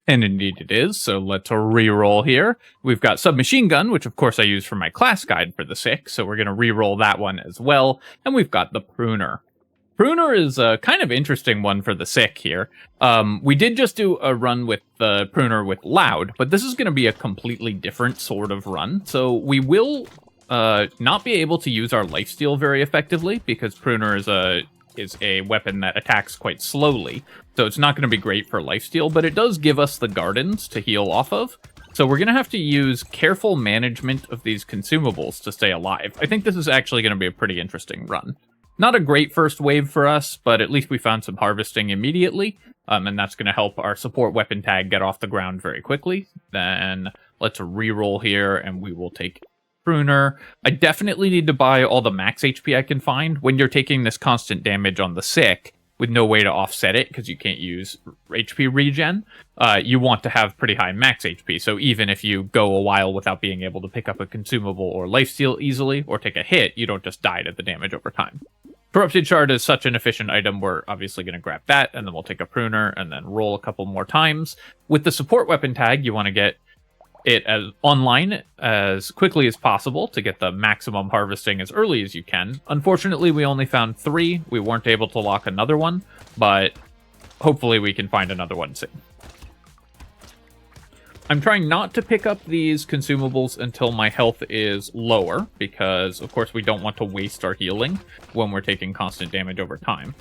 And indeed it is, so let's re-roll here. We've got submachine gun, which of course I use for my class guide for the sick, so we're going to re-roll that one as well. And we've got the Pruner. Pruner is a kind of interesting one for the sick here. We did just do a run with the Pruner with Loud, but this is going to be a completely different sort of run. So we will not be able to use our lifesteal very effectively, because Pruner is a weapon that attacks quite slowly. So it's not going to be great for lifesteal, but it does give us the gardens to heal off of. So we're going to have to use careful management of these consumables to stay alive. I think this is actually going to be a pretty interesting run. Not a great first wave for us, but at least we found some harvesting immediately, and that's going to help our support weapon tag get off the ground very quickly. Then let's re-roll here, and we will take Pruner. I definitely need to buy all the max HP I can find. When you're taking this constant damage on the sick, with no way to offset it, because you can't use HP regen, you want to have pretty high max HP, so even if you go a while without being able to pick up a consumable or lifesteal easily, or take a hit, you don't just die to the damage over time. Corrupted Shard is such an efficient item, we're obviously going to grab that, and then we'll take a Pruner, and then roll a couple more times. With the support weapon tag, you want to get it as online as quickly as possible to get the maximum harvesting as early as you can. Unfortunately, we only found 3. We weren't able to lock another one, but hopefully we can find another one soon. I'm trying not to pick up these consumables until my health is lower, because of course we don't want to waste our healing when we're taking constant damage over time.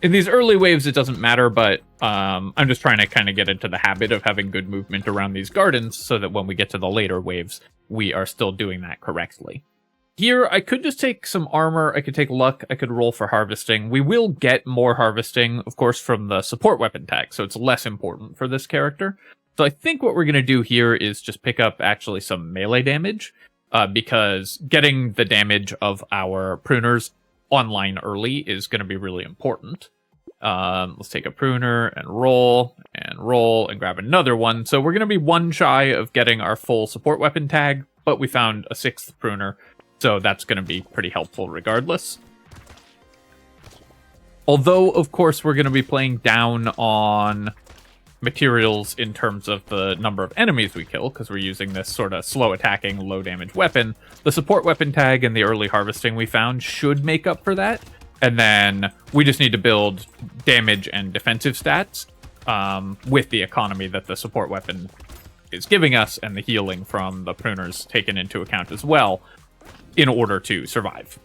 In these early waves, it doesn't matter, but I'm just trying to kind of get into the habit of having good movement around these gardens so that when we get to the later waves, we are still doing that correctly. Here, I could just take some armor, I could take luck, I could roll for harvesting. We will get more harvesting, of course, from the support weapon tag, so it's less important for this character. So I think what we're going to do here is just pick up actually some melee damage, because getting the damage of our pruners online early is going to be really important. Let's take a Pruner and roll and grab another one. So we're going to be one shy of getting our full support weapon tag, but we found a 6th Pruner, so that's going to be pretty helpful regardless. Although, of course, we're going to be playing down on materials in terms of the number of enemies we kill, because we're using this sort of slow attacking, low damage weapon. The support weapon tag and the early harvesting we found should make up for that. And then we just need to build damage and defensive stats with the economy that the support weapon is giving us and the healing from the pruners taken into account as well in order to survive.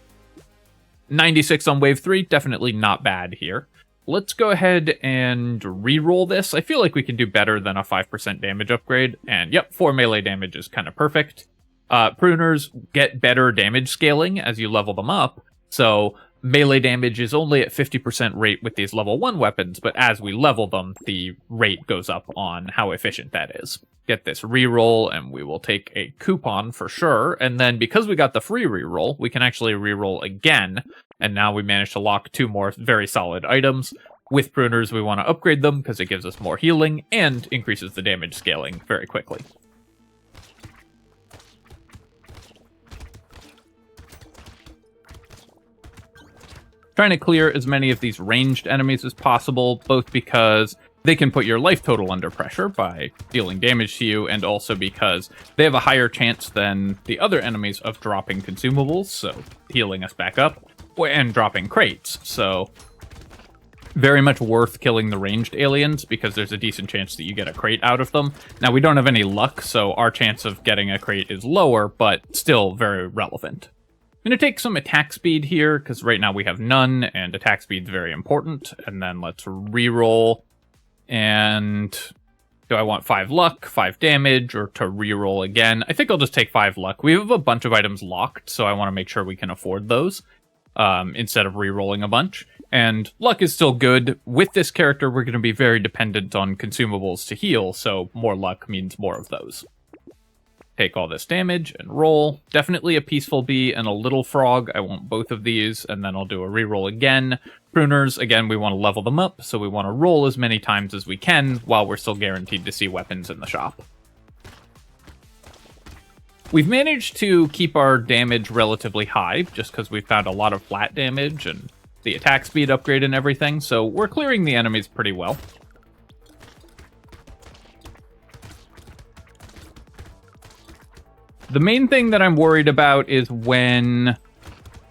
96 on wave 3, definitely not bad here. Let's go ahead and re-roll this. I feel like we can do better than a 5% damage upgrade. And yep, 4 melee damage is kind of perfect. Pruners get better damage scaling as you level them up. So melee damage is only at 50% rate with these level 1 weapons, but as we level them, the rate goes up on how efficient that is. Get this re-roll, and we will take a coupon for sure. And then because we got the free re-roll, we can actually re-roll again. And now we managed to lock 2 more very solid items. With pruners, we want to upgrade them because it gives us more healing and increases the damage scaling very quickly. Trying to clear as many of these ranged enemies as possible, both because they can put your life total under pressure by dealing damage to you, and also because they have a higher chance than the other enemies of dropping consumables, so healing us back up, and dropping crates. So very much worth killing the ranged aliens, because there's a decent chance that you get a crate out of them. Now, we don't have any luck, so our chance of getting a crate is lower, but still very relevant. I'm going to take some attack speed here, because right now we have none, and attack speed is very important. And then let's re-roll. And do I want 5 luck, 5 damage, or to re-roll again? I think I'll just take 5 luck. We have a bunch of items locked, so I want to make sure we can afford those instead of re-rolling a bunch. And luck is still good. With this character, we're going to be very dependent on consumables to heal, so more luck means more of those. Take all this damage and roll. Definitely a Peaceful Bee and a Little Frog. I want both of these, and then I'll do a reroll again. Pruners, again, we want to level them up, so we want to roll as many times as we can while we're still guaranteed to see weapons in the shop. We've managed to keep our damage relatively high, just because we've found a lot of flat damage and the attack speed upgrade and everything, so we're clearing the enemies pretty well. The main thing that I'm worried about is when,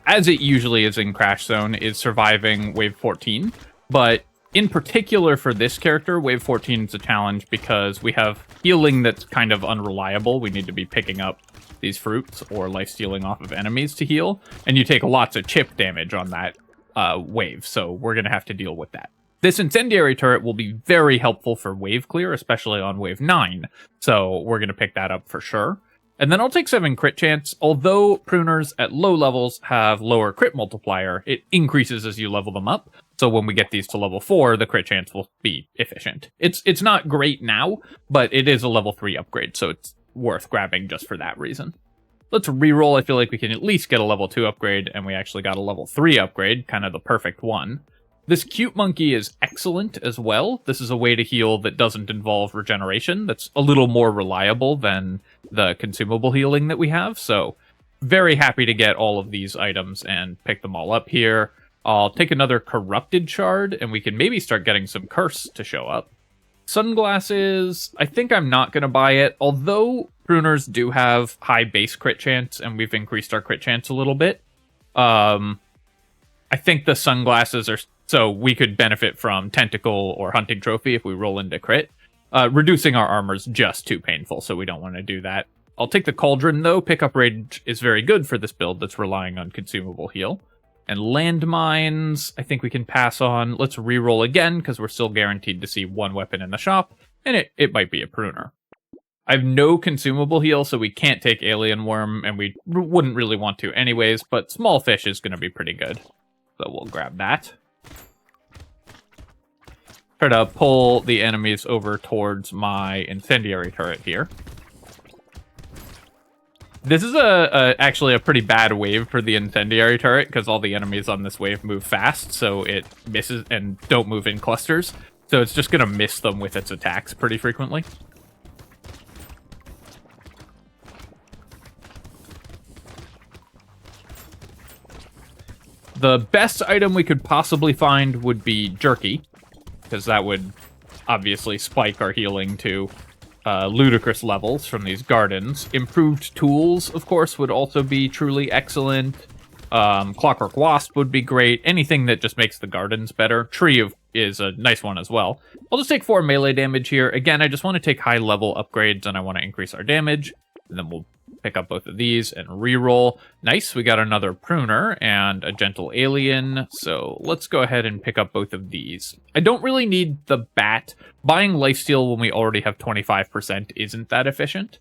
as it usually is in Crash Zone, is surviving Wave 14. But in particular for this character, Wave 14 is a challenge because we have healing that's kind of unreliable. We need to be picking up these fruits or life-stealing off of enemies to heal. And you take lots of chip damage on that wave, so we're going to have to deal with that. This incendiary turret will be very helpful for wave clear, especially on wave 9. So we're going to pick that up for sure. And then I'll take 7 crit chance. Although pruners at low levels have lower crit multiplier, it increases as you level them up. So when we get these to level 4, the crit chance will be efficient. It's not great now, but it is a level 3 upgrade, so it's worth grabbing just for that reason. Let's reroll. I feel like we can at least get a level 2 upgrade, and we actually got a level 3 upgrade, kind of the perfect one. This cute monkey is excellent as well. This is a way to heal that doesn't involve regeneration. That's a little more reliable than the consumable healing that we have. So very happy to get all of these items and pick them all up here. I'll take another corrupted shard and we can maybe start getting some curse to show up. Sunglasses, I think I'm not going to buy it. Although pruners do have high base crit chance and we've increased our crit chance a little bit. I think the sunglasses are... So we could benefit from Tentacle or Hunting Trophy if we roll into crit. Reducing our armor is just too painful, so we don't want to do that. I'll take the Cauldron, though. Pickup range is very good for this build that's relying on consumable heal. And landmines, I think we can pass on. Let's reroll again, because we're still guaranteed to see one weapon in the shop, and it might be a pruner. I have no consumable heal, so we can't take Alien Worm, and we wouldn't really want to anyways, but Small Fish is going to be pretty good. So we'll grab that. Try to pull the enemies over towards my incendiary turret here. This is actually a pretty bad wave for the incendiary turret because all the enemies on this wave move fast, so it misses and don't move in clusters. So it's just going to miss them with its attacks pretty frequently. The best item we could possibly find would be Jerky, because that would obviously spike our healing to ludicrous levels from these gardens. Improved tools, of course, would also be truly excellent. Clockwork Wasp would be great. Anything that just makes the gardens better. Tree is a nice one as well. I'll just take 4 melee damage here. Again, I just want to take high level upgrades and I want to increase our damage. And then we'll pick up both of these and reroll. Nice, we got another pruner and a gentle alien. So let's go ahead and pick up both of these. I don't really need the bat. Buying lifesteal when we already have 25% isn't that efficient.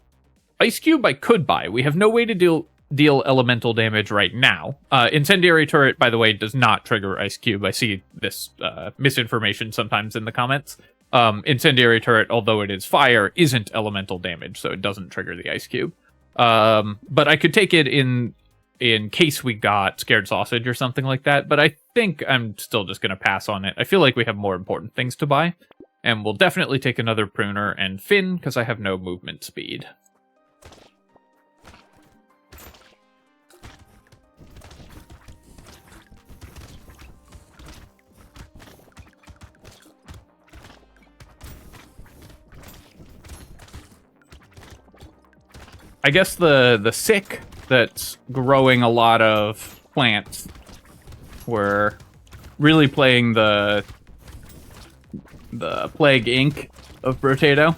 Ice Cube I could buy. We have no way to deal elemental damage right now. Incendiary Turret, by the way, does not trigger Ice Cube. I see this misinformation sometimes in the comments. Incendiary Turret, although it is fire, isn't elemental damage, so it doesn't trigger the Ice Cube. But I could take it in case we got Scared Sausage or something like that, but I think I'm still just going to pass on it. I feel like we have more important things to buy, and we'll definitely take another Pruner and Fin, because I have no movement speed. I guess the sick that's growing a lot of plants were really playing the Plague Inc. of Brotato.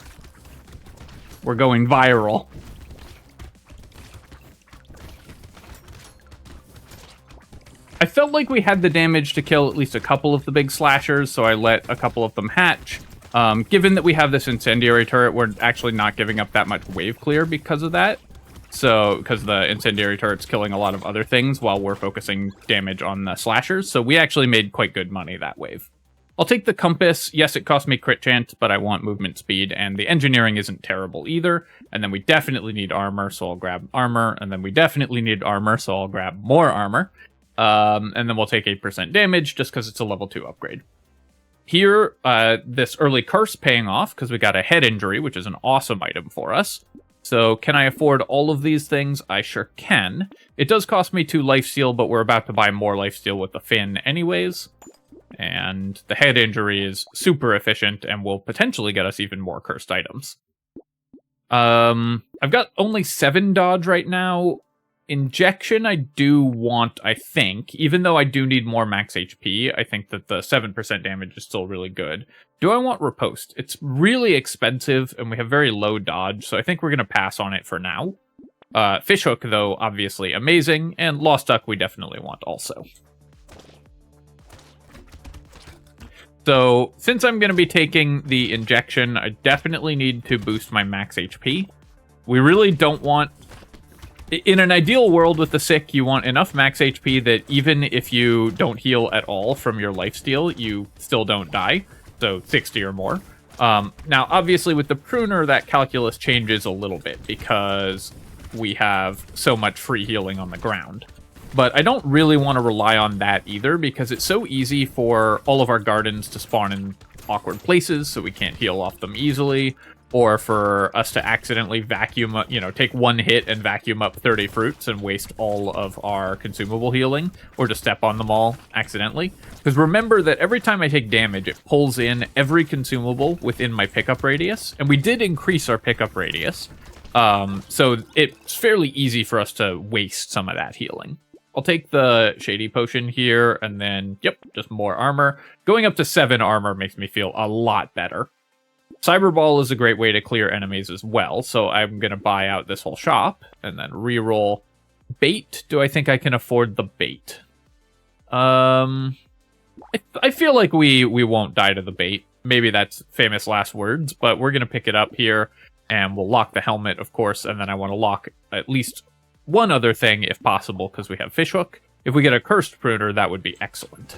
We're going viral. I felt like we had the damage to kill at least a couple of the big slashers, so I let a couple of them hatch. Given that we have this incendiary turret, we're actually not giving up that much wave clear because of that. So, because the incendiary turret's killing a lot of other things while we're focusing damage on the slashers. So we actually made quite good money that wave. I'll take the compass. Yes, it cost me crit chance, but I want movement speed, and the engineering isn't terrible either. And then we definitely need armor, so I'll grab armor. And then we definitely need armor, so I'll grab more armor. And then we'll take 8% damage just because it's a level 2 upgrade. Here, this early curse paying off because we got a head injury, which is an awesome item for us. So can I afford all of these things? I sure can. It does cost me 2 lifesteal, but we're about to buy more lifesteal with the fin anyways. And the head injury is super efficient and will potentially get us even more cursed items. I've got only 7 dodge right now. Injection I do want, I think. Even though I do need more max HP, I think that the 7% damage is still really good. Do I want Riposte? It's really expensive, and we have very low dodge, so I think we're going to pass on it for now. Fishhook, though, obviously amazing, and Lost Duck we definitely want also. So, since I'm going to be taking the injection, I definitely need to boost my max HP. We really don't want... In an ideal world with the sick, you want enough max HP that even if you don't heal at all from your lifesteal, you still don't die. So 60 or more. Now, obviously, with the Pruner, that calculus changes a little bit because we have so much free healing on the ground. But I don't really want to rely on that either because it's so easy for all of our gardens to spawn in awkward places so we can't heal off them easily. Or for us to accidentally vacuum up, take one hit and vacuum up 30 fruits and waste all of our consumable healing, or to step on them all accidentally. Because remember that every time I take damage, it pulls in every consumable within my pickup radius, and we did increase our pickup radius, so it's fairly easy for us to waste some of that healing. I'll take the Shady Potion here, and then, yep, just more armor. Going up to 7 armor makes me feel a lot better. Cyberball is a great way to clear enemies as well, so I'm going to buy out this whole shop, and then reroll bait. Do I think I can afford the bait? I feel like we won't die to the bait. Maybe that's famous last words, but we're going to pick it up here, and we'll lock the helmet, of course, and then I want to lock at least one other thing, if possible, because we have Fishhook. If we get a Cursed Pruner, that would be excellent.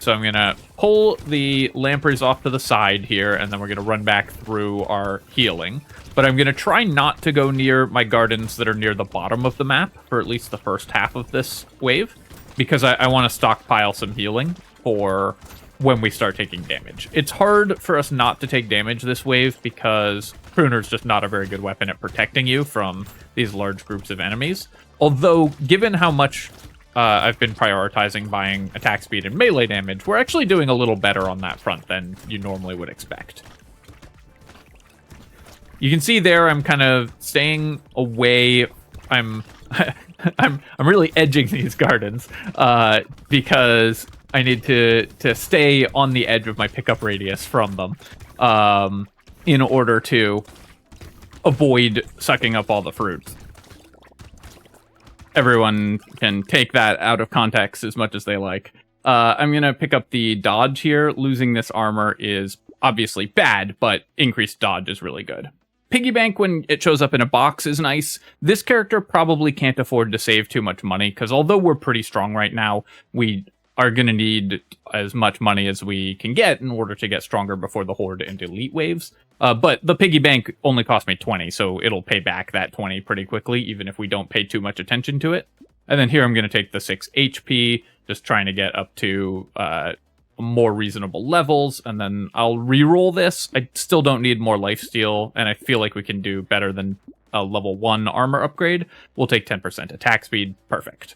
So I'm going to pull the Lampreys off to the side here, and then we're going to run back through our healing. But I'm going to try not to go near my gardens that are near the bottom of the map for at least the first half of this wave, because I want to stockpile some healing for when we start taking damage. It's hard for us not to take damage this wave because Pruner's just not a very good weapon at protecting you from these large groups of enemies. Although, given how much... I've been prioritizing buying attack speed and melee damage, we're actually doing a little better on that front than you normally would expect. You can see there I'm kind of staying away. I'm really edging these gardens because I need to stay on the edge of my pickup radius from them in order to avoid sucking up all the fruits. Everyone can take that out of context as much as they like. I'm going to pick up the dodge here. Losing this armor is obviously bad, but increased dodge is really good. Piggy bank, when it shows up in a box, is nice. This character probably can't afford to save too much money, because although we're pretty strong right now, we are going to need as much money as we can get in order to get stronger before the horde and elite waves. But the piggy bank only cost me 20, so it'll pay back that 20 pretty quickly, even if we don't pay too much attention to it. And then here I'm going to take the 6 HP, just trying to get up to more reasonable levels, and then I'll reroll this. I still don't need more lifesteal, and I feel like we can do better than a level 1 armor upgrade. We'll take 10% attack speed. Perfect.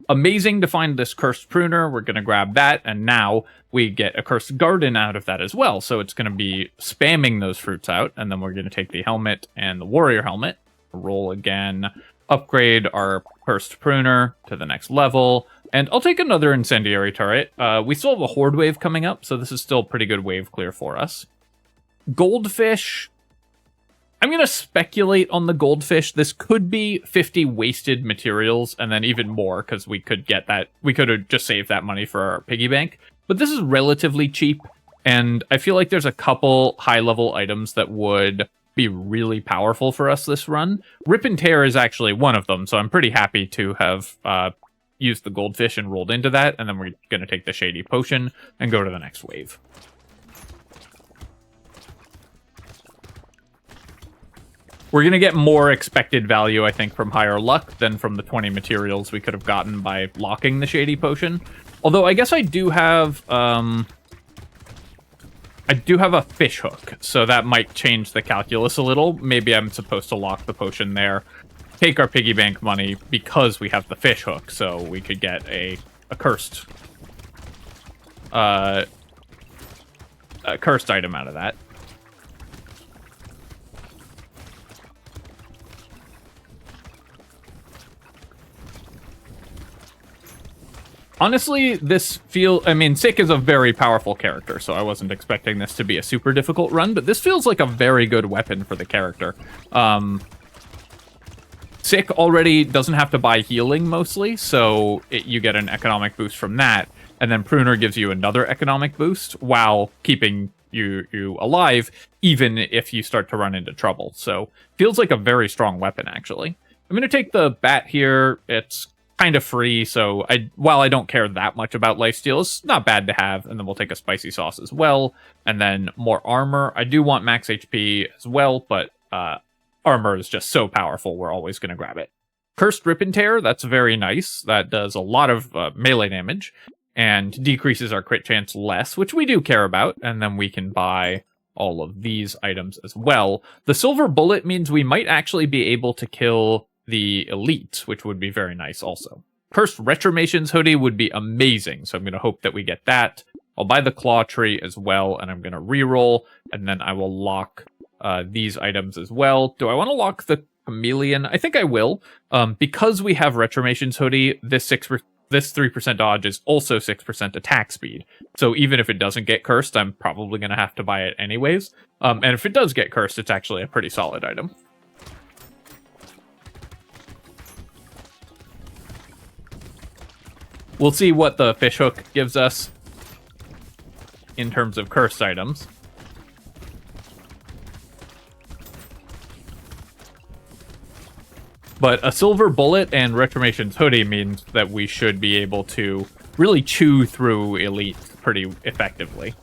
Amazing to find this Cursed Pruner. We're going to grab that, and now we get a Cursed Garden out of that as well. So it's going to be spamming those fruits out, and then we're going to take the helmet and the warrior helmet, roll again, upgrade our Cursed Pruner to the next level, and I'll take another incendiary turret. We still have a horde wave coming up, so this is still pretty good wave clear for us. Goldfish... I'm going to speculate on the goldfish. This could be 50 wasted materials and then even more because we could get that. We could have just saved that money for our piggy bank. But this is relatively cheap. And I feel like there's a couple high level items that would be really powerful for us this run. Rip and Tear is actually one of them. So I'm pretty happy to have used the goldfish and rolled into that. And then we're going to take the Shady Potion and go to the next wave. We're going to get more expected value, I think, from higher luck than from the 20 materials we could have gotten by locking the Shady Potion. Although, I guess I do have a fish hook, so that might change the calculus a little. Maybe I'm supposed to lock the potion there, take our piggy bank money because we have the fish hook, so we could get a cursed item out of that. Honestly, I mean, Sick is a very powerful character, so I wasn't expecting this to be a super difficult run, but this feels like a very good weapon for the character. Sick already doesn't have to buy healing, mostly, so you get an economic boost from that, and then Pruner gives you another economic boost while keeping you alive, even if you start to run into trouble. So, feels like a very strong weapon, actually. I'm going to take the bat here. It's kind of free, so while I don't care that much about lifesteal, it's not bad to have. And then we'll take a spicy sauce as well, and then more armor. I do want max HP as well, but armor is just so powerful, we're always going to grab it. Cursed Rip and Tear, that's very nice. That does a lot of melee damage, and decreases our crit chance less, which we do care about, and then we can buy all of these items as well. The Silver Bullet means we might actually be able to kill the elite, which would be very nice also. Cursed Retromations hoodie would be amazing, so I'm going to hope that we get that. I'll buy the Claw Tree as well, and I'm going to reroll, and then I will lock these items as well. Do I want to lock the Chameleon? I think I will. Because we have Retromations hoodie, this 3% dodge is also 6% attack speed. So even if it doesn't get cursed, I'm probably going to have to buy it anyways. And if it does get cursed, it's actually a pretty solid item. We'll see what the fishhook gives us in terms of cursed items. But a Silver Bullet and Retromations hoodie means that we should be able to really chew through elite pretty effectively.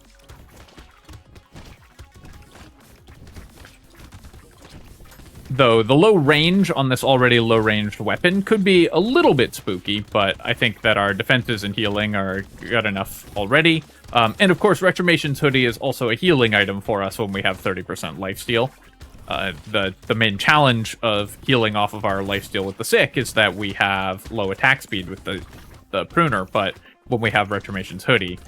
Though the low range on this already low-ranged weapon could be a little bit spooky, but I think that our defenses and healing are good enough already. And of course, Retromations hoodie is also a healing item for us when we have 30% lifesteal. The main challenge of healing off of our lifesteal with the Sick is that we have low attack speed with the Pruner, but when we have Retromations hoodie,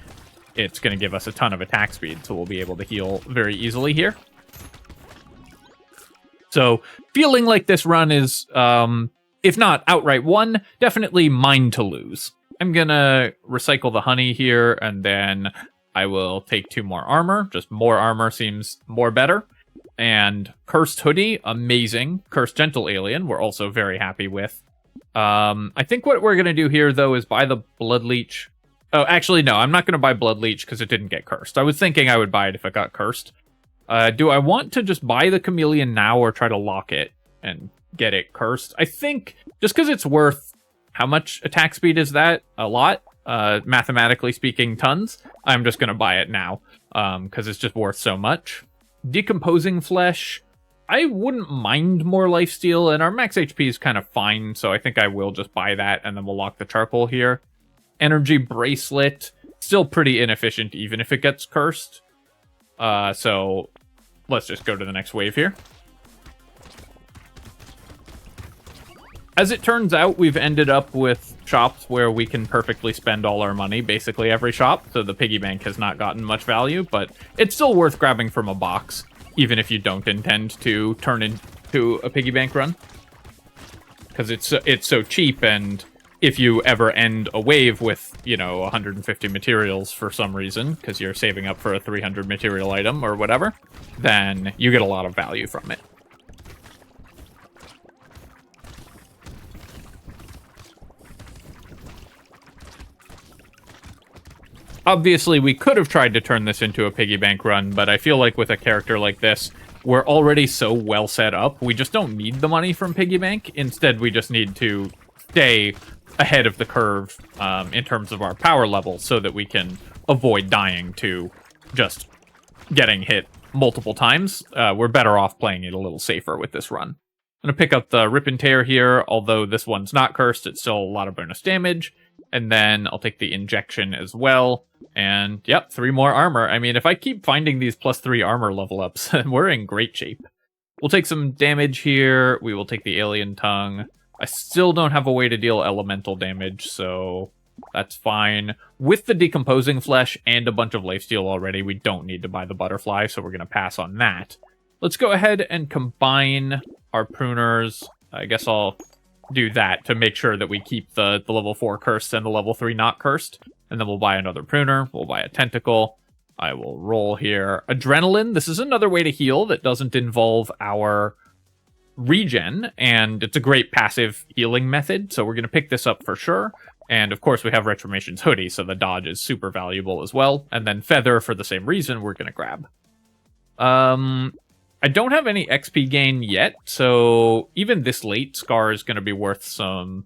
it's going to give us a ton of attack speed, so we'll be able to heal very easily here. So, feeling like this run is, if not outright won, definitely mine to lose. I'm gonna recycle the honey here, and then I will take 2 more armor. Just more armor seems more better. And Cursed Hoodie, amazing. Cursed Gentle Alien, we're also very happy with. I think what we're gonna do here, though, is buy the Blood Leech. Oh, actually, no, I'm not gonna buy Blood Leech because it didn't get cursed. I was thinking I would buy it if it got cursed. Do I want to just buy the Chameleon now or try to lock it and get it cursed? I think just because it's worth, how much attack speed is that? A lot. Mathematically speaking, tons. I'm just going to buy it now because it's just worth so much. Decomposing Flesh. I wouldn't mind more lifesteal, and our max HP is kind of fine, so I think I will just buy that, and then we'll lock the charcoal here. Energy Bracelet. Still pretty inefficient even if it gets cursed. So let's just go to the next wave here. As it turns out, we've ended up with shops where we can perfectly spend all our money, basically every shop, so the piggy bank has not gotten much value, but it's still worth grabbing from a box, even if you don't intend to turn into a piggy bank run. Because it's so cheap, and if you ever end a wave with, 150 materials for some reason, because you're saving up for a 300 material item or whatever, then you get a lot of value from it. Obviously, we could have tried to turn this into a piggy bank run, but I feel like with a character like this, we're already so well set up, we just don't need the money from piggy bank. Instead, we just need to stay ahead of the curve in terms of our power level so that we can avoid dying to just getting hit multiple times. We're better off playing it a little safer with this run. I'm going to pick up the Rip and Tear here, although this one's not cursed, it's still a lot of bonus damage. And then I'll take the Injection as well. And yep, 3 more armor. I mean, if I keep finding these +3 armor level ups, we're in great shape. We'll take some damage here. We will take the Alien Tongue. I still don't have a way to deal elemental damage, so that's fine. With the Decomposing Flesh and a bunch of lifesteal already, we don't need to buy the Butterfly, so we're going to pass on that. Let's go ahead and combine our Pruners. I guess I'll do that to make sure that we keep the level 4 cursed and the level 3 not cursed. And then we'll buy another pruner. We'll buy a tentacle. I will roll here. Adrenaline. This is another way to heal that doesn't involve our regen, and it's a great passive healing method, so we're going to pick this up for sure. And of course we have Retrimation's hoodie, so the dodge is super valuable as well. And then feather, for the same reason, we're going to grab. I don't have any XP gain yet, so even this late, Scar is going to be worth some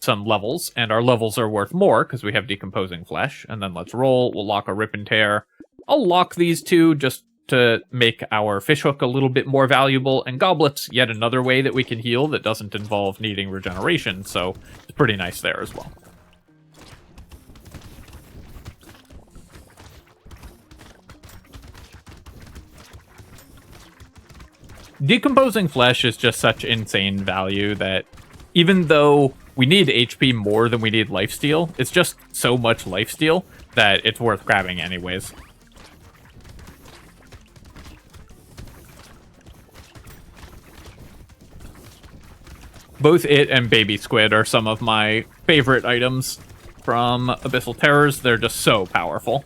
levels, and our levels are worth more because we have Decomposing Flesh. And then let's roll. We'll lock a Rip and Tear. I'll lock these two just to make our fishhook a little bit more valuable, and Goblet's yet another way that we can heal that doesn't involve needing regeneration, so it's pretty nice there as well. Decomposing Flesh is just such insane value that even though we need HP more than we need lifesteal, it's just so much lifesteal that it's worth grabbing anyways. Both it and Baby Squid are some of my favorite items from Abyssal Terrors. They're just so powerful.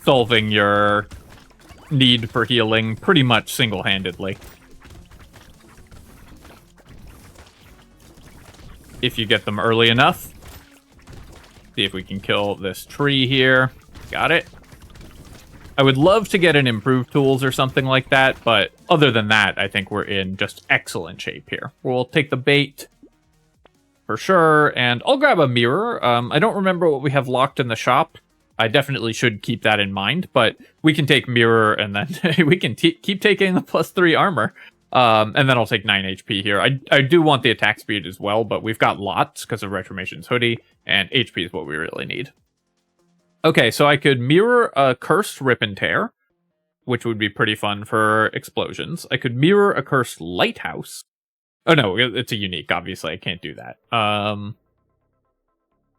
Solving your need for healing pretty much single-handedly. If you get them early enough. See if we can kill this tree here. Got it. I would love to get an improved tools or something like that, but other than that, I think we're in just excellent shape here. We'll take the bait for sure, and I'll grab a mirror. I don't remember what we have locked in the shop. I definitely should keep that in mind, but we can take mirror, and then we can keep taking the +3 armor. And then I'll take 9 HP here. I do want the attack speed as well, but we've got lots because of Retrimation's hoodie, and HP is what we really need. Okay, so I could mirror a cursed Rip and Tear, which would be pretty fun for explosions. I could mirror a cursed Lighthouse. Oh no, it's a unique, obviously I can't do that.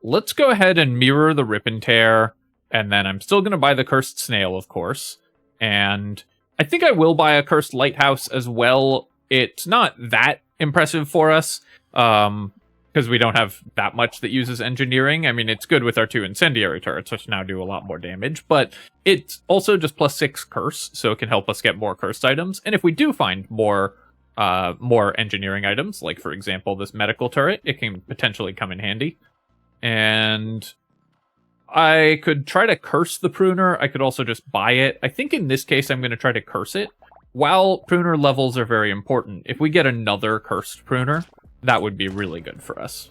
Let's go ahead and mirror the Rip and Tear, and then I'm still going to buy the cursed Snail, of course. And I think I will buy a cursed Lighthouse as well. It's not that impressive for us, because we don't have that much that uses engineering. I mean, it's good with our 2 incendiary turrets, which now do a lot more damage, but it's also just +6 curse, so it can help us get more cursed items. And if we do find more engineering items, like for example this medical turret, it can potentially come in handy. And I could try to curse the Pruner. I could also just buy it. I think in this case I'm going to try to curse it. While Pruner levels are very important, if we get another cursed Pruner, that would be really good for us.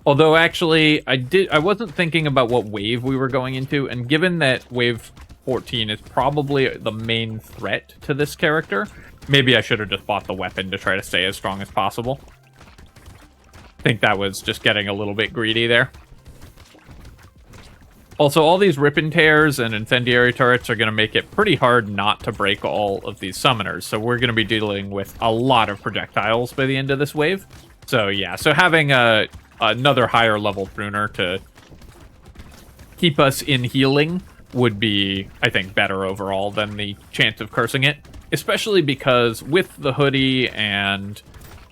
Although, actually, I wasn't thinking about what wave we were going into, and given that wave 14 is probably the main threat to this character, maybe I should have just bought the weapon to try to stay as strong as possible. I think that was just getting a little bit greedy there. Also, all these Rip and Tears and Incendiary turrets are going to make it pretty hard not to break all of these summoners, so we're going to be dealing with a lot of projectiles by the end of this wave. So yeah, so having another higher level Pruner to keep us in healing would be, I think, better overall than the chance of cursing it. Especially because with the hoodie and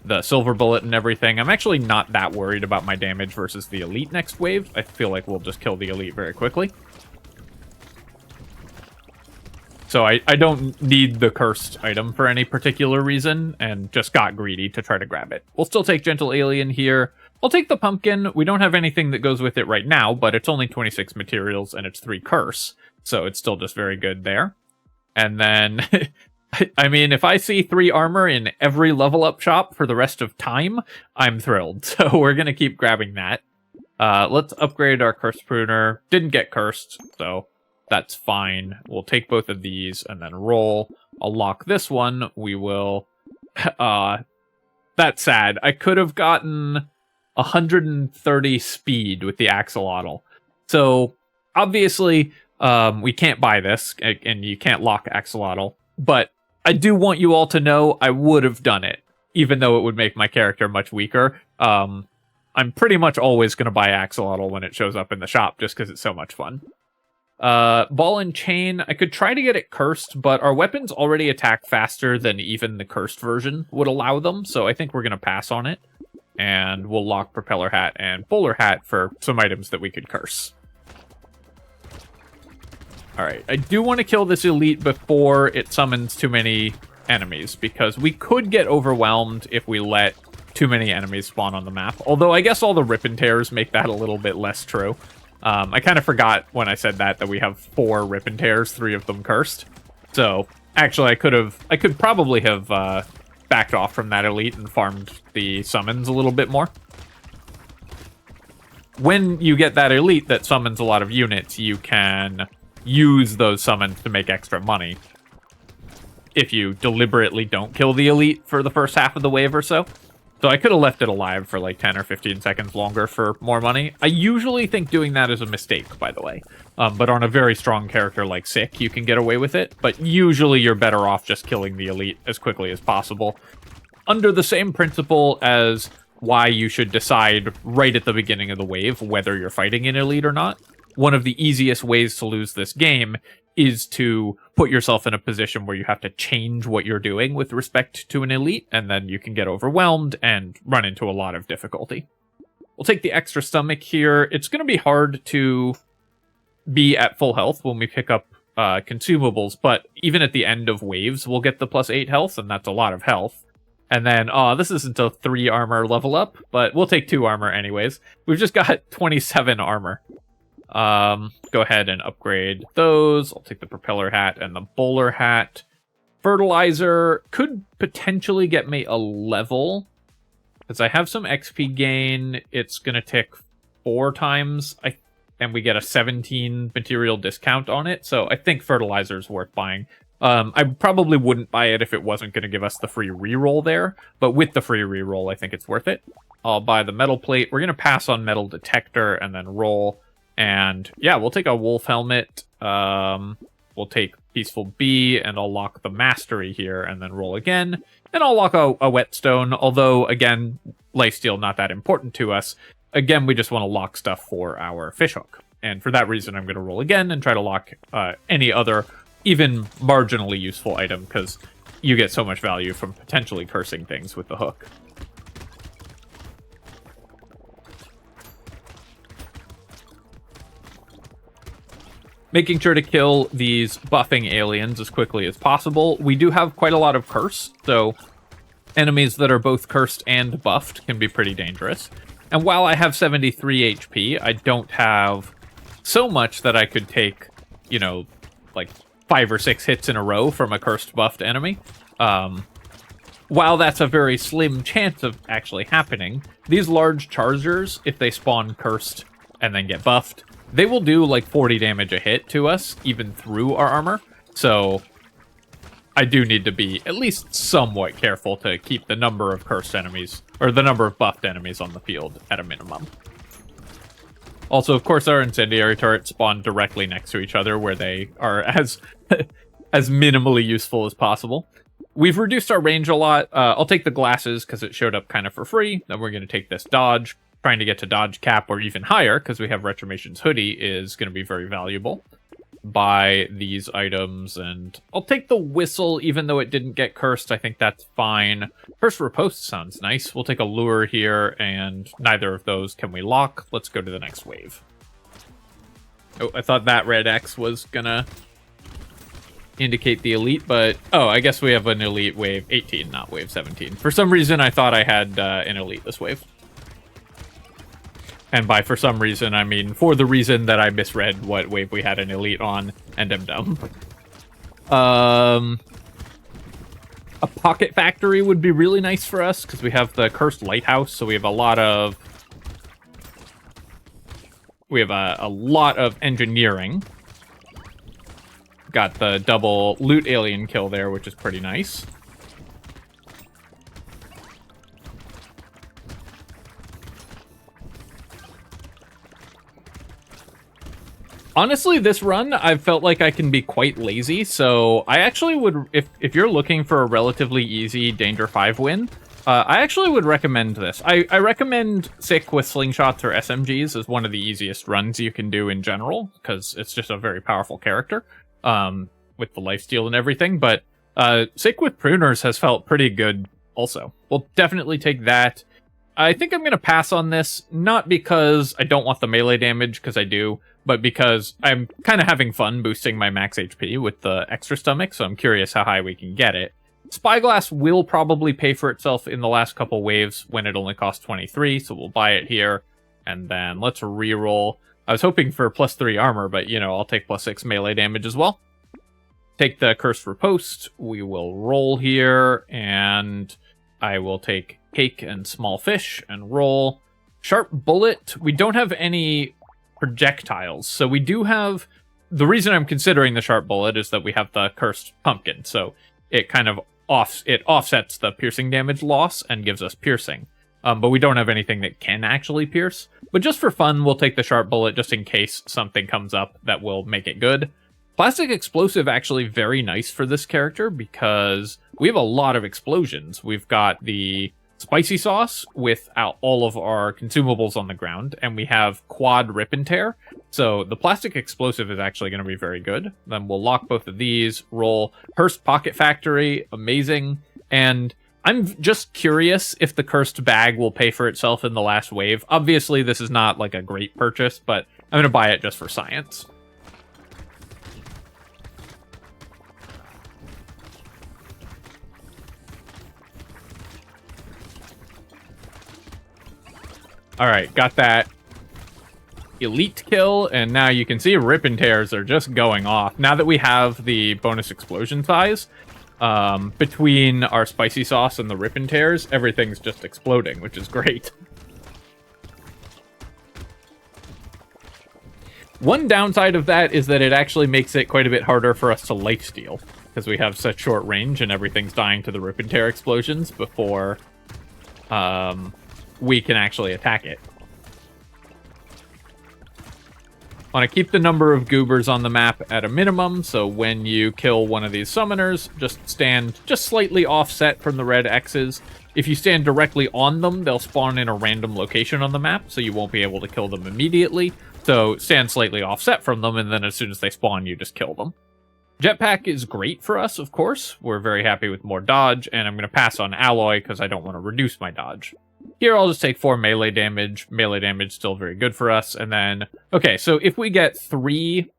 the silver bullet and everything, I'm actually not that worried about my damage versus the elite next wave. I feel like we'll just kill the elite very quickly. So I don't need the cursed item for any particular reason, and just got greedy to try to grab it. We'll still take Gentle Alien here. I'll take the pumpkin. We don't have anything that goes with it right now, but it's only 26 materials and it's 3 curse, so it's still just very good there. And then I mean, if I see 3 armor in every level up shop for the rest of time, I'm thrilled. So we're going to keep grabbing that. Let's upgrade our Cursed Pruner. Didn't get cursed, so that's fine. We'll take both of these and then roll. I'll lock this one. We will... that's sad. I could have gotten 130 speed with the Axolotl. So, obviously, we can't buy this, and you can't lock Axolotl, but I do want you all to know I would have done it, even though it would make my character much weaker. I'm pretty much always going to buy Axolotl when it shows up in the shop, just because it's so much fun. Ball and chain, I could try to get it cursed, but our weapons already attack faster than even the cursed version would allow them, so I think we're going to pass on it. And we'll lock propeller hat and bowler hat for some items that we could curse. Alright, I do want to kill this elite before it summons too many enemies, because we could get overwhelmed if we let too many enemies spawn on the map. Although I guess all the rip and tears make that a little bit less true. I kind of forgot when I said that we have 4 rip and tears, 3 of them cursed. So, actually, I could probably have backed off from that elite and farmed the summons a little bit more. When you get that elite that summons a lot of units, you can use those summons to make extra money if you deliberately don't kill the elite for the first half of the wave or so. So I could have left it alive for like 10 or 15 seconds longer for more money. I usually think doing that is a mistake, by the way. But on a very strong character like Sick, you can get away with it. But usually you're better off just killing the elite as quickly as possible. Under the same principle as why you should decide right at the beginning of the wave whether you're fighting an elite or not. One of the easiest ways to lose this game is to put yourself in a position where you have to change what you're doing with respect to an elite, and then you can get overwhelmed and run into a lot of difficulty. We'll take the extra stomach here. It's going to be hard to be at full health when we pick up consumables, but even at the end of waves, we'll get the +8 health, and that's a lot of health. And then, this isn't a 3 armor level up, but we'll take 2 armor anyways. We've just got 27 armor. Go ahead and upgrade those. I'll take the propeller hat and the bowler hat. Fertilizer could potentially get me a level, because I have some XP gain. It's going to tick 4 times, and we get a 17 material discount on it, so I think fertilizer is worth buying. I probably wouldn't buy it if it wasn't going to give us the free reroll there, but with the free reroll, I think it's worth it. I'll buy the metal plate. We're going to pass on metal detector and then roll. And yeah, we'll take a wolf helmet. We'll take Peaceful Bee, and I'll lock the mastery here and then roll again. And I'll lock a whetstone, although, again, lifesteal not that important to us. Again, we just want to lock stuff for our fishhook. And for that reason, I'm going to roll again and try to lock any other, even marginally useful item, because you get so much value from potentially cursing things with the hook. Making sure to kill these buffing aliens as quickly as possible. We do have quite a lot of curse, so enemies that are both cursed and buffed can be pretty dangerous. And while I have 73 HP, I don't have so much that I could take, you know, like 5 or 6 hits in a row from a cursed buffed enemy. While that's a very slim chance of actually happening, these large chargers, if they spawn cursed and then get buffed, they will do like 40 damage a hit to us, even through our armor. So I do need to be at least somewhat careful to keep the number of cursed enemies, or the number of buffed enemies on the field at a minimum. Also, of course, our incendiary turrets spawn directly next to each other, where they are as minimally useful as possible. We've reduced our range a lot. I'll take the glasses because it showed up kind of for free. Then we're going to take this dodge. Trying to get to dodge cap or even higher, because we have Retrimation's hoodie, is going to be very valuable. Buy these items, and I'll take the whistle, even though it didn't get cursed. I think that's fine. First riposte sounds nice. We'll take a lure here, and neither of those can we lock. Let's go to the next wave. Oh, I thought that red X was gonna indicate the elite, but oh, I guess we have an elite wave 18, not wave 17. For some reason, I thought I had an elite this wave. And by for some reason, I mean for the reason that I misread what wave we had an elite on and am dumb. A pocket factory would be really nice for us because we have the cursed lighthouse, so we have a lot of engineering. Got the double loot alien kill there, which is pretty nice. Honestly, this run, I've felt like I can be quite lazy, so I actually would, if you're looking for a relatively easy Danger 5 win, I actually would recommend this. I recommend Sick with slingshots or SMGs as one of the easiest runs you can do in general, because it's just a very powerful character with the lifesteal and everything. But Sick with Pruners has felt pretty good also. We'll definitely take that. I think I'm going to pass on this, not because I don't want the melee damage, because I do, but because I'm kind of having fun boosting my max HP with the extra stomach, so I'm curious how high we can get it. Spyglass will probably pay for itself in the last couple waves when it only costs 23, so we'll buy it here. And then let's reroll. I was hoping for +3 armor, but you know, I'll take +6 melee damage as well. Take the Cursed Riposte. We will roll here, and I will take Cake and Small Fish and roll. Sharp Bullet. We don't have any projectiles, so we do have... The reason I'm considering the Sharp Bullet is that we have the Cursed Pumpkin, so it kind of offsets the piercing damage loss and gives us piercing. But we don't have anything that can actually pierce. But just for fun, we'll take the Sharp Bullet just in case something comes up that will make it good. Plastic Explosive actually very nice for this character because we have a lot of explosions. We've got the Spicy Sauce with all of our consumables on the ground, and we have Quad Rip and Tear. So the Plastic Explosive is actually going to be very good. Then we'll lock both of these, roll Cursed Pocket Factory, amazing. And I'm just curious if the Cursed Bag will pay for itself in the last wave. Obviously, this is not like a great purchase, but I'm going to buy it just for science. Alright, got that elite kill, and now you can see Rip and Tears are just going off. Now that we have the bonus explosion size, between our Spicy Sauce and the Rip and Tears, everything's just exploding, which is great. One downside of that is that it actually makes it quite a bit harder for us to lifesteal, because we have such short range and everything's dying to the Rip and Tear explosions before we can actually attack it. Want to keep the number of goobers on the map at a minimum, so when you kill one of these summoners, just stand just slightly offset from the red X's. If you stand directly on them, they'll spawn in a random location on the map, so you won't be able to kill them immediately. So stand slightly offset from them, and then as soon as they spawn, you just kill them. Jetpack is great for us, of course. We're very happy with more dodge, and I'm going to pass on Alloy because I don't want to reduce my dodge. Here, I'll just take 4 melee damage. Melee damage still very good for us. And then, okay, so if we get 3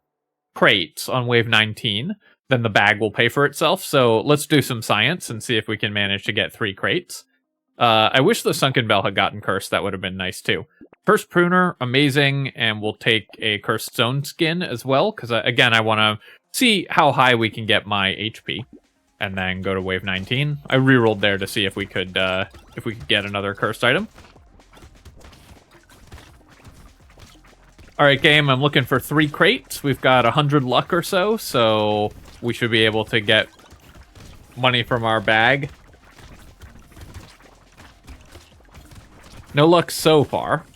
crates on wave 19, then the bag will pay for itself. So let's do some science and see if we can manage to get 3 crates. I wish the Sunken Bell had gotten cursed. That would have been nice, too. First Pruner, amazing. And we'll take a Cursed Stone Skin as well, because, again, I want to see how high we can get my HP. And then go to wave 19. I rerolled there to see if we could get another cursed item. Alright, game, I'm looking for 3 crates. We've got 100 luck or so, so we should be able to get money from our bag. No luck so far.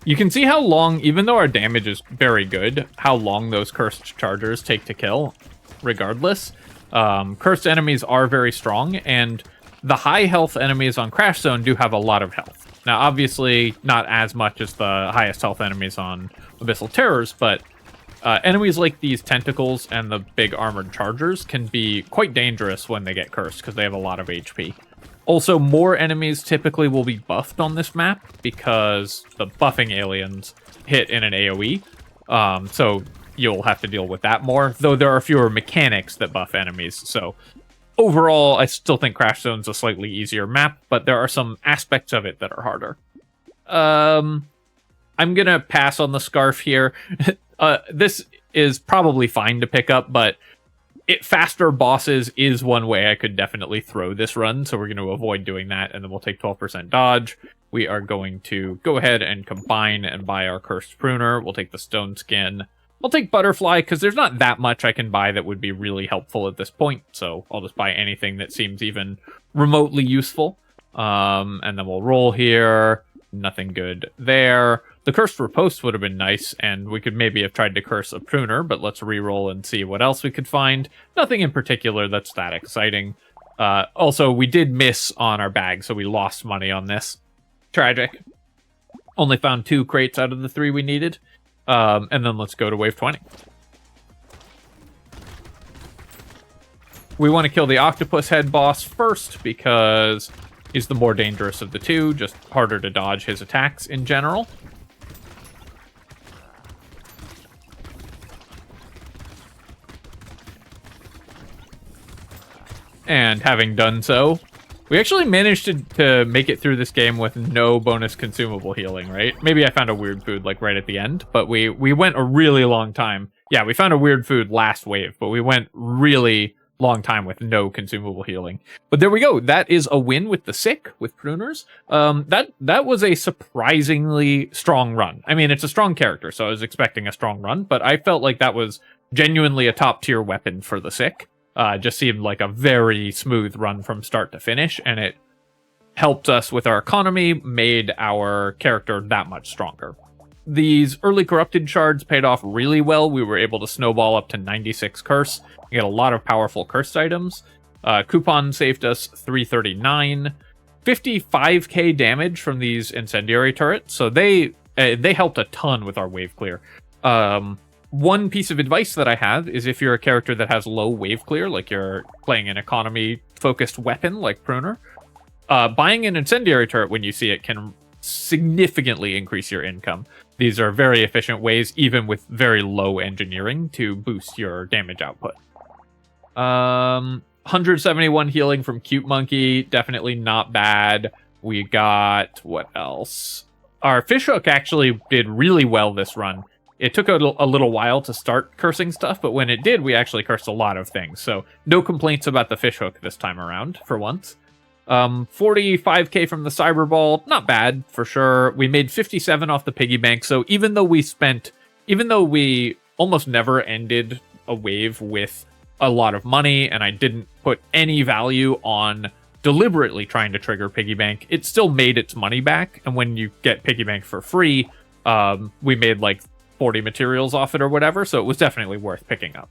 You can see how long, even though our damage is very good, how long those cursed chargers take to kill, regardless. Cursed enemies are very strong, and the high health enemies on Crash Zone do have a lot of health. Now, obviously, not as much as the highest health enemies on Abyssal Terrors, but enemies like these tentacles and the big armored chargers can be quite dangerous when they get cursed, because they have a lot of HP. Also, more enemies typically will be buffed on this map because the buffing aliens hit in an AoE. So you'll have to deal with that more, though there are fewer mechanics that buff enemies. So overall, I still think Crash Zone's a slightly easier map, but there are some aspects of it that are harder. I'm going to pass on the Scarf here. This is probably fine to pick up, but faster bosses is one way I could definitely throw this run, so we're going to avoid doing that, and then we'll take 12% dodge. We are going to go ahead and combine and buy our Cursed Pruner. We'll take the Stone Skin. I'll take Butterfly, because there's not that much I can buy that would be really helpful at this point, so I'll just buy anything that seems even remotely useful. And then we'll roll here. Nothing good there. The Cursed Riposte would have been nice, and we could maybe have tried to curse a Pruner, but let's reroll and see what else we could find. Nothing in particular that's that exciting. Also, we did miss on our bag, so we lost money on this. Tragic. Only found 2 crates out of the 3 we needed. And then let's go to wave 20. We want to kill the octopus head boss first because he's the more dangerous of the 2, just harder to dodge his attacks in general. And having done so, we actually managed to make it through this game with no bonus consumable healing, right? Maybe I found a weird food like right at the end, but we went a really long time. Yeah, we found a weird food last wave, but we went really long time with no consumable healing. But there we go. That is a win with the sick, with Pruners. That was a surprisingly strong run. I mean, it's a strong character, so I was expecting a strong run, but I felt like that was genuinely a top tier weapon for the sick. Just seemed like a very smooth run from start to finish, and it helped us with our economy, made our character that much stronger. These early corrupted shards paid off really well. We were able to snowball up to 96 curse. We got a lot of powerful cursed items. Coupon saved us 339. 55k damage from these incendiary turrets, so they helped a ton with our wave clear. One piece of advice that I have is if you're a character that has low wave clear, like you're playing an economy-focused weapon like Pruner, buying an incendiary turret when you see it can significantly increase your income. These are very efficient ways, even with very low engineering, to boost your damage output. 171 healing from Cute Monkey, definitely not bad. We got, what else? Our fishhook actually did really well this run. It took a little while to start cursing stuff, but when it did, we actually cursed a lot of things. So no complaints about the fishhook this time around, for once. 45k from the Cyberball, not bad, for sure. We made 57 off the piggy bank, so even though we almost never ended a wave with a lot of money, and I didn't put any value on deliberately trying to trigger piggy bank, it still made its money back, and when you get piggy bank for free, we made like 40 materials off it or whatever, so it was definitely worth picking up.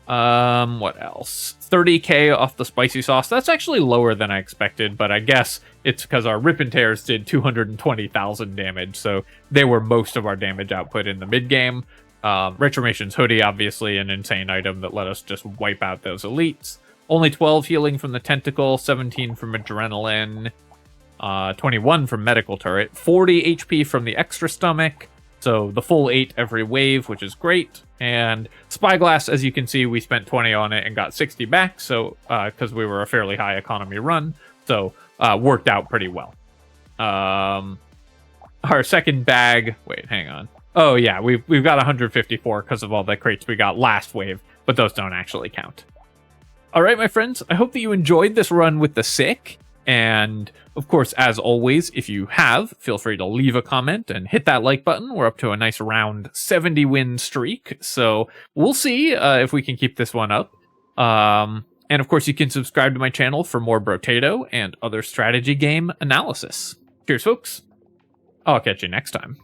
What else? 30k off the spicy sauce. That's actually lower than I expected, but I guess it's because our Rip and Tears did 220,000 damage, so they were most of our damage output in the mid-game. Retrimation's hoodie, obviously an insane item that let us just wipe out those elites. Only 12 healing from the tentacle, 17 from adrenaline, 21 from medical turret, 40 HP from the extra stomach, so the full 8 every wave, which is great. And Spyglass, as you can see, we spent 20 on it and got 60 back, so because we were a fairly high economy run, so worked out pretty well. Our second bag, wait, hang on. Oh yeah, we've got 154 because of all the crates we got last wave, but those don't actually count. All right, my friends, I hope that you enjoyed this run with the sick. And of course, as always, if you have, feel free to leave a comment and hit that like button. We're up to a nice round 70 win streak, so we'll see if we can keep this one up. And of course, you can subscribe to my channel for more Brotato and other strategy game analysis. Cheers, folks. I'll catch you next time.